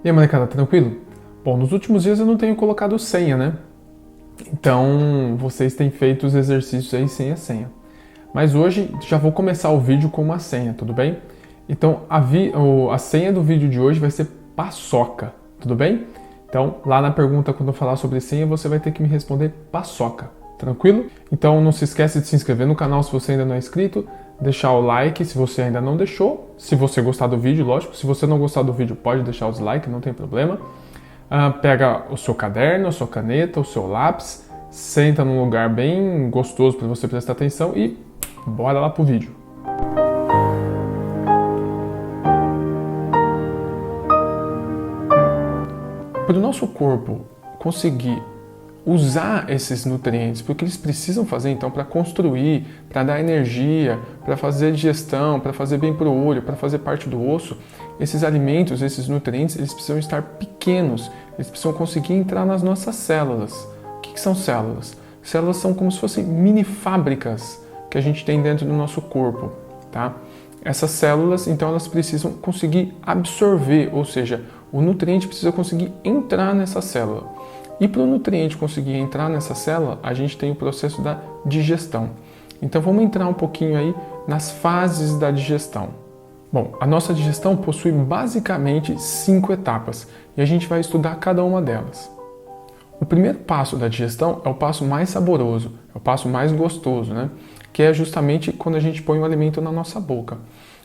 E aí, molecada, tranquilo? Bom, nos últimos dias eu não tenho colocado senha, né? Então, vocês têm feito os exercícios aí sem a senha. Mas hoje já vou começar o vídeo com uma senha, tudo bem? Então, a senha do vídeo de hoje vai ser paçoca, tudo bem? Então, lá na pergunta, quando eu falar sobre senha, você vai ter que me responder paçoca, tranquilo? Então, não se esquece de se inscrever no canal se você ainda não é inscrito, deixar o like se você ainda não deixou, se você gostar do vídeo, lógico. Se você não gostar do vídeo, pode deixar o dislike, não tem problema. Pega o seu caderno, a sua caneta, o seu lápis, senta num lugar bem gostoso para você prestar atenção e bora lá pro vídeo. Para o nosso corpo conseguir usar esses nutrientes, porque eles precisam fazer então para construir, para dar energia, para fazer digestão, para fazer bem para o olho, para fazer parte do osso, esses alimentos, esses nutrientes, eles precisam estar pequenos, eles precisam conseguir entrar nas nossas células. O que são células? Células são como se fossem mini fábricas que a gente tem dentro do nosso corpo, tá? Essas células, então, elas precisam conseguir absorver, ou seja, o nutriente precisa conseguir entrar nessa célula. E para o nutriente conseguir entrar nessa célula, a gente tem o processo da digestão. Então vamos entrar um pouquinho aí nas fases da digestão. Bom, a nossa digestão possui basicamente 5 etapas e a gente vai estudar cada uma delas. O primeiro passo da digestão é o passo mais saboroso, é o passo mais gostoso, né? Que é justamente quando a gente põe o alimento na nossa boca.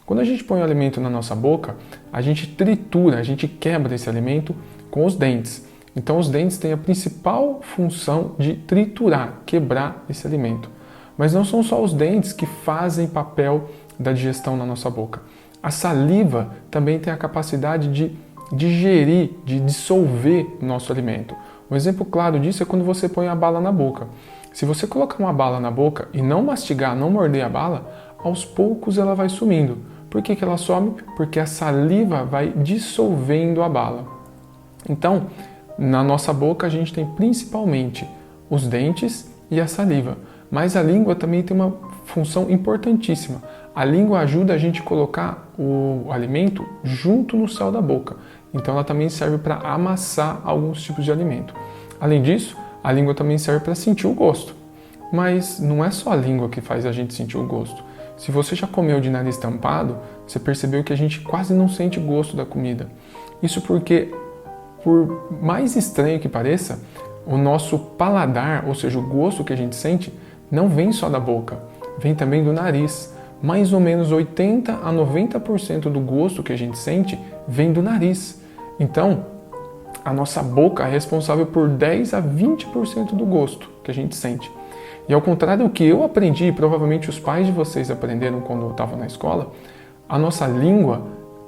Quando a gente põe o alimento na nossa boca, a gente tritura, a gente quebra esse alimento com os dentes. Então os dentes têm a principal função de triturar, quebrar esse alimento. Mas não são só os dentes que fazem papel da digestão na nossa boca. A saliva também tem a capacidade de digerir, de dissolver o nosso alimento. Um exemplo claro disso é quando você põe a bala na boca. Se você colocar uma bala na boca e não mastigar, não morder a bala, aos poucos ela vai sumindo. Por que ela some? Porque a saliva vai dissolvendo a bala. Então, na nossa boca a gente tem principalmente os dentes e a saliva, mas a língua também tem uma função importantíssima. A língua ajuda a gente a colocar o alimento junto no céu da boca, então ela também serve para amassar alguns tipos de alimento. Além disso, a língua também serve para sentir o gosto, mas não é só a língua que faz a gente sentir o gosto. Se você já comeu de nariz tampado, você percebeu que a gente quase não sente gosto da comida. Isso porque, por mais estranho que pareça, o nosso paladar, ou seja, o gosto que a gente sente, não vem só da boca, vem também do nariz. Mais ou menos 80 a 90% do gosto que a gente sente vem do nariz. Então, a nossa boca é responsável por 10 a 20% do gosto que a gente sente. E ao contrário do que eu aprendi, e provavelmente os pais de vocês aprenderam quando eu estava na escola, a nossa língua,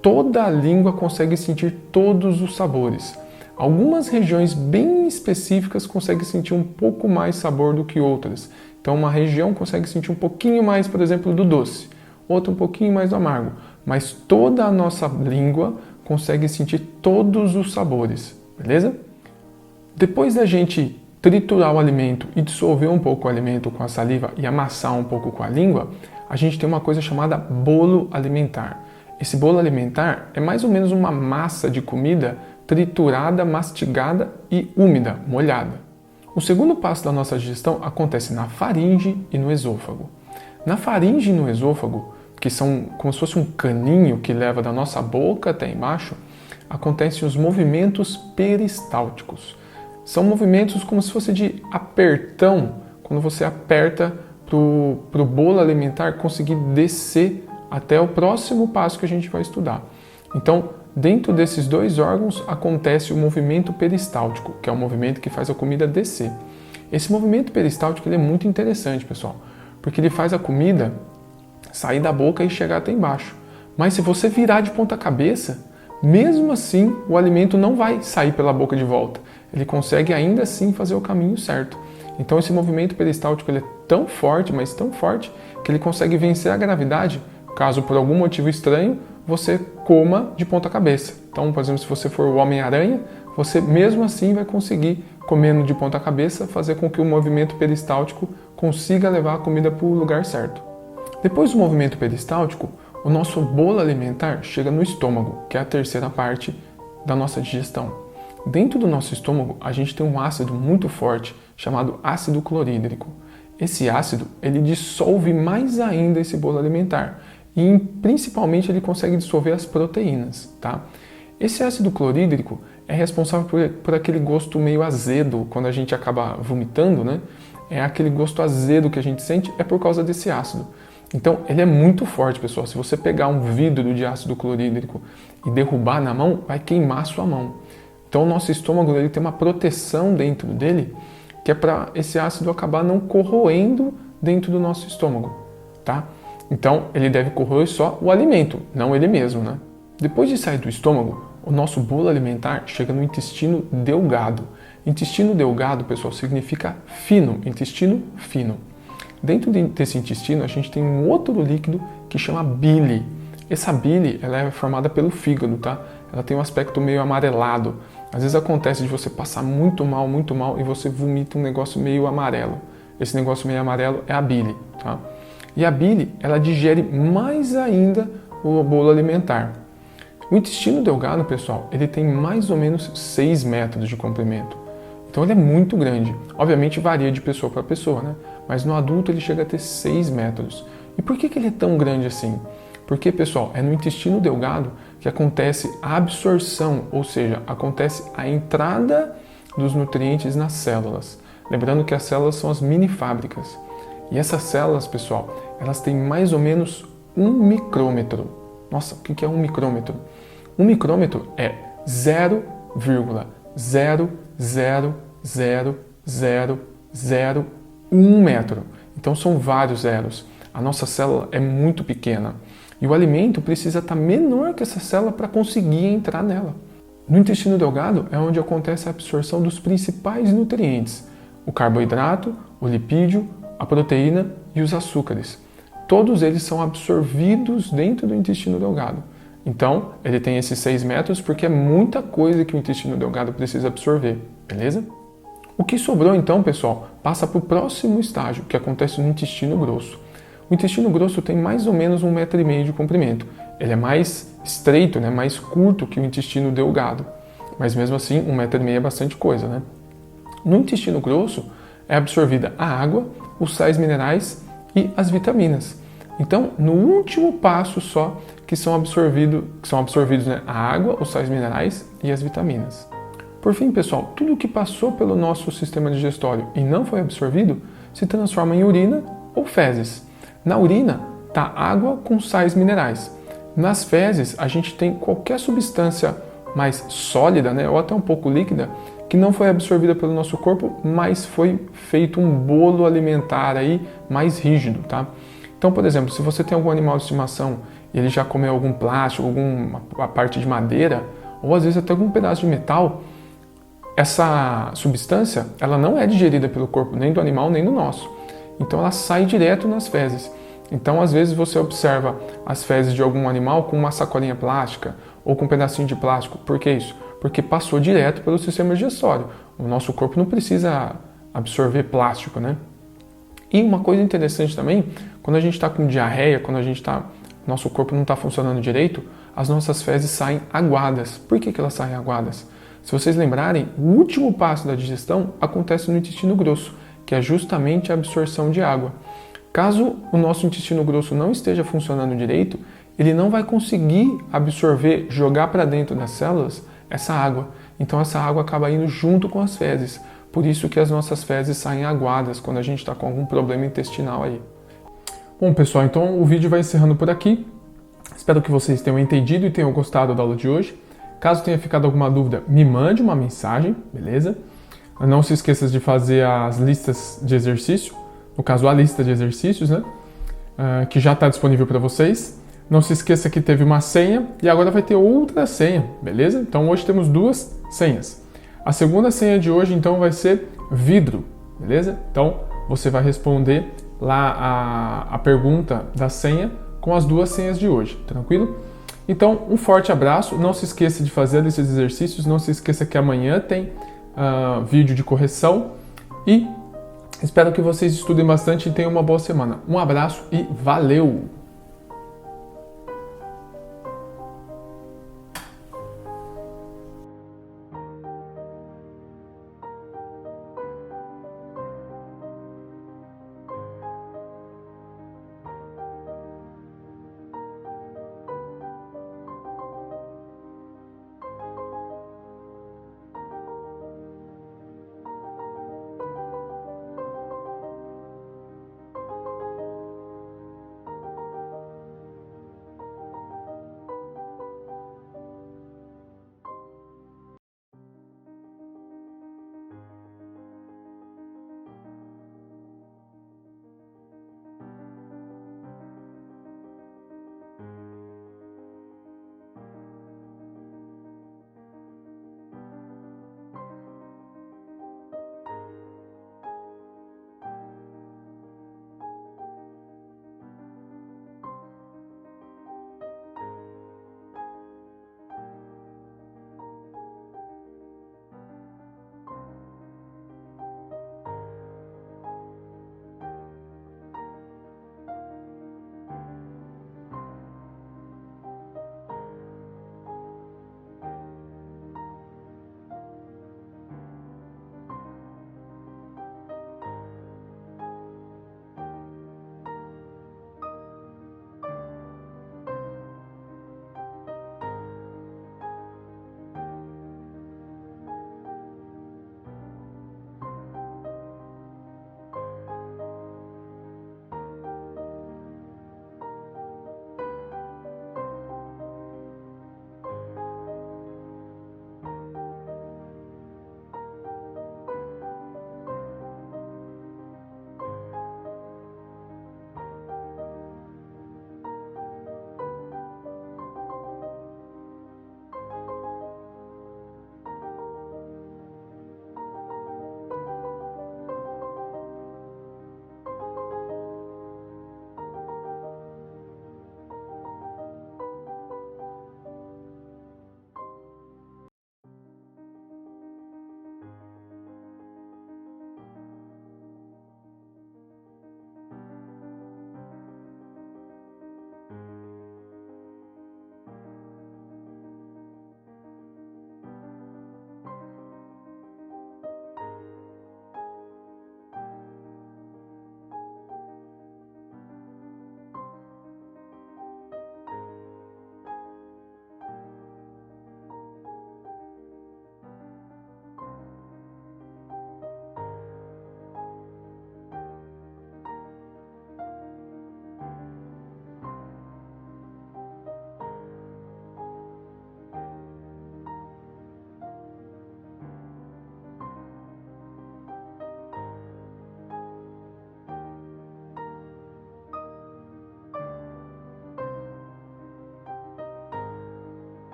toda a língua consegue sentir todos os sabores. Algumas regiões bem específicas conseguem sentir um pouco mais sabor do que outras. Então uma região consegue sentir um pouquinho mais, por exemplo, do doce, outra um pouquinho mais do amargo. Mas toda a nossa língua consegue sentir todos os sabores, beleza? Depois da gente triturar o alimento e dissolver um pouco o alimento com a saliva e amassar um pouco com a língua, a gente tem uma coisa chamada bolo alimentar. Esse bolo alimentar é mais ou menos uma massa de comida triturada, mastigada e úmida, molhada. O segundo passo da nossa digestão acontece na faringe e no esôfago. Na faringe e no esôfago, que são como se fosse um caninho que leva da nossa boca até embaixo, acontecem os movimentos peristálticos. São movimentos como se fosse de apertão, quando você aperta para o bolo alimentar conseguir descer até o próximo passo que a gente vai estudar. Então, dentro desses dois órgãos acontece o movimento peristáltico, que é o movimento que faz a comida descer. Esse movimento peristáltico ele é muito interessante, pessoal, porque ele faz a comida sair da boca e chegar até embaixo. Mas se você virar de ponta cabeça, mesmo assim o alimento não vai sair pela boca de volta. Ele consegue ainda assim fazer o caminho certo. Então esse movimento peristáltico ele é tão forte, mas tão forte, que ele consegue vencer a gravidade, caso por algum motivo estranho, você coma de ponta cabeça. Então, por exemplo, se você for o Homem-Aranha, você mesmo assim vai conseguir, comendo de ponta cabeça, fazer com que o movimento peristáltico consiga levar a comida para o lugar certo. Depois do movimento peristáltico, o nosso bolo alimentar chega no estômago, que é a terceira parte da nossa digestão. Dentro do nosso estômago, a gente tem um ácido muito forte chamado ácido clorídrico. Esse ácido, ele dissolve mais ainda esse bolo alimentar e principalmente ele consegue dissolver as proteínas, tá? Esse ácido clorídrico é responsável por aquele gosto meio azedo quando a gente acaba vomitando, né? É aquele gosto azedo que a gente sente, é por causa desse ácido. Então, ele é muito forte, pessoal. Se você pegar um vidro de ácido clorídrico e derrubar na mão, vai queimar a sua mão. Então, o nosso estômago ele tem uma proteção dentro dele, que é para esse ácido acabar não corroendo dentro do nosso estômago, tá? Então, ele deve corroer só o alimento, não ele mesmo, né? Depois de sair do estômago, o nosso bolo alimentar chega no intestino delgado. Intestino delgado, pessoal, significa fino, intestino fino. Dentro desse intestino, a gente tem um outro líquido que chama bile. Essa bile, ela é formada pelo fígado, tá? Ela tem um aspecto meio amarelado. Às vezes acontece de você passar muito mal e você vomita um negócio meio amarelo. Esse negócio meio amarelo é a bile, tá? E a bile, ela digere mais ainda o bolo alimentar. O intestino delgado, pessoal, ele tem mais ou menos 6 metros de comprimento. Então ele é muito grande. Obviamente varia de pessoa para pessoa, né? Mas no adulto ele chega a ter 6 metros. E por que ele é tão grande assim? Porque, pessoal, é no intestino delgado que acontece a absorção, ou seja, acontece a entrada dos nutrientes nas células. Lembrando que as células são as mini fábricas. E essas células, pessoal, elas têm mais ou menos 1 micrômetro. Nossa, o que é 1 micrômetro? 1 micrômetro é 0,0000001 metro. Então são vários zeros. A nossa célula é muito pequena. E o alimento precisa estar menor que essa célula para conseguir entrar nela. No intestino delgado é onde acontece a absorção dos principais nutrientes: o carboidrato, o lipídio, a proteína e os açúcares. Todos eles são absorvidos dentro do intestino delgado. Então, ele tem esses 6 metros porque é muita coisa que o intestino delgado precisa absorver, beleza? O que sobrou então, pessoal, passa para o próximo estágio, que acontece no intestino grosso. O intestino grosso tem mais ou menos 1,5 metro de comprimento. Ele é mais estreito, né, mais curto que o intestino delgado. Mas mesmo assim, 1,5 metro é bastante coisa, né? No intestino grosso é absorvida a água, os sais minerais e as vitaminas. Então, no último passo só que são absorvidos, né, a água, os sais minerais e as vitaminas. Por fim, pessoal, tudo que passou pelo nosso sistema digestório e não foi absorvido se transforma em urina ou fezes. Na urina está água com sais minerais. Nas fezes, a gente tem qualquer substância mais sólida, né, ou até um pouco líquida, que não foi absorvida pelo nosso corpo, mas foi feito um bolo alimentar aí mais rígido, tá? Então, por exemplo, se você tem algum animal de estimação e ele já comeu algum plástico, alguma parte de madeira, ou às vezes até algum pedaço de metal, essa substância, ela não é digerida pelo corpo, nem do animal, nem do nosso. Então ela sai direto nas fezes. Então, às vezes você observa as fezes de algum animal com uma sacolinha plástica ou com um pedacinho de plástico. Por que isso? Porque passou direto pelo sistema digestório. O nosso corpo não precisa absorver plástico, né? E uma coisa interessante também, quando a gente está com diarreia, nosso corpo não está funcionando direito, as nossas fezes saem aguadas. Por que elas saem aguadas? Se vocês lembrarem, o último passo da digestão acontece no intestino grosso, que é justamente a absorção de água. Caso o nosso intestino grosso não esteja funcionando direito, ele não vai conseguir absorver, jogar para dentro das células essa água. Então essa água acaba indo junto com as fezes. Por isso que as nossas fezes saem aguadas quando a gente está com algum problema intestinal aí. Bom, pessoal, então o vídeo vai encerrando por aqui. Espero que vocês tenham entendido e tenham gostado da aula de hoje. Caso tenha ficado alguma dúvida, me mande uma mensagem, beleza? Não se esqueça de fazer as listas de exercício, no caso a lista de exercícios, né? Que já está disponível para vocês. Não se esqueça que teve uma senha e agora vai ter outra senha, beleza? Então hoje temos 2 senhas. A segunda senha de hoje então vai ser vidro, beleza? Então você vai responder lá a pergunta da senha com as 2 senhas de hoje, tranquilo? Então um forte abraço, não se esqueça de fazer a lista de exercícios, não se esqueça que amanhã tem vídeo de correção e espero que vocês estudem bastante e tenham uma boa semana. Um abraço e valeu!